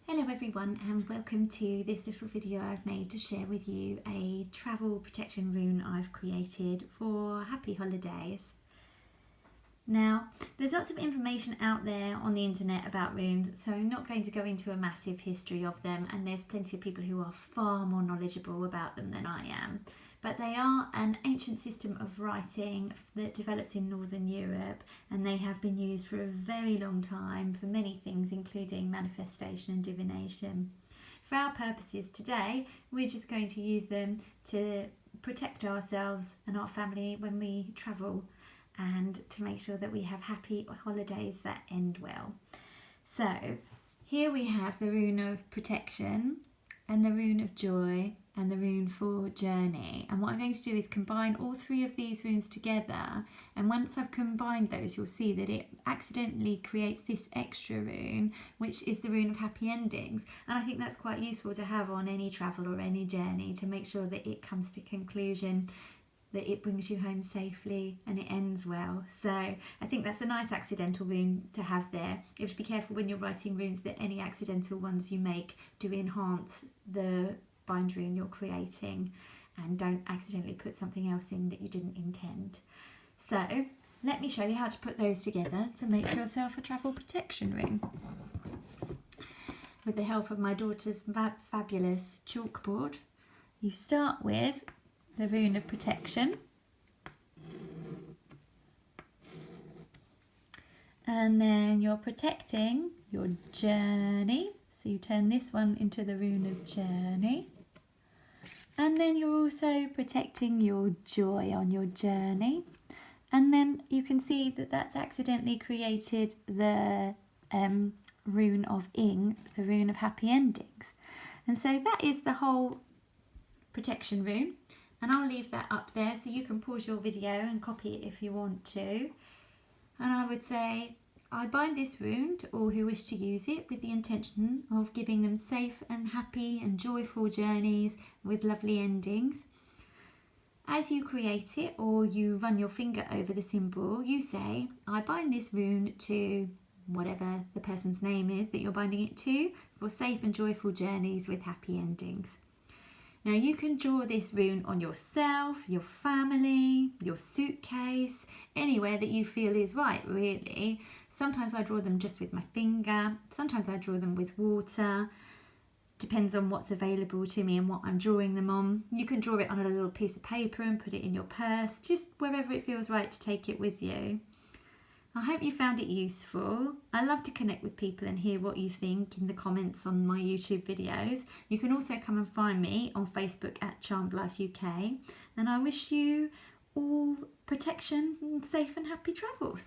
Hello everyone and welcome to this little video I've made to share with you a travel protection rune I've created for happy holidays. Now, there's lots of information out there on the internet about runes, so I'm not going to go into a massive history of them, and there's plenty of people who are far more knowledgeable about them than I am. But they are an ancient system of writing that developed in Northern Europe, and they have been used for a very long time for many things, including manifestation and divination. For our purposes today, we're just going to use them to protect ourselves and our family when we travel, and to make sure that we have happy holidays that end well. So here we have the rune of protection and the rune of joy and the rune for journey, and what I'm going to do is combine all three of these runes together, and once I've combined those you'll see that it accidentally creates this extra rune, which is the rune of happy endings. And I think that's quite useful to have on any travel or any journey, to make sure that it comes to conclusion, that it brings you home safely and it ends well. So I think that's a nice accidental rune to have there. You have to be careful when you're writing runes that any accidental ones you make do enhance the bindrune you're creating, and don't accidentally put something else in that you didn't intend. So let me show you how to put those together to make yourself a travel protection rune. With the help of my daughter's fabulous chalkboard, you start with the rune of protection, and then you're protecting your journey, so you turn this one into the rune of journey, and then you're also protecting your joy on your journey, and then you can see that that's accidentally created the rune of ing, the rune of happy endings. And so that is the whole protection rune. And I'll leave that up there so you can pause your video and copy it if you want to. And I would say I bind this rune to all who wish to use it with the intention of giving them safe and happy and joyful journeys with lovely endings. As you create it, or you run your finger over the symbol, you say, I bind this rune to whatever the person's name is that you're binding it to, for safe and joyful journeys with happy endings. Now you can draw this rune on yourself, your family, your suitcase, anywhere that you feel is right, really. Sometimes I draw them just with my finger, sometimes I draw them with water. Depends on what's available to me and what I'm drawing them on. You can draw it on a little piece of paper and put it in your purse, just wherever it feels right to take it with you. I hope you found it useful. I love to connect with people and hear what you think in the comments on my YouTube videos. You can also come and find me on Facebook at Charmed Life UK. And I wish you all protection and safe and happy travels.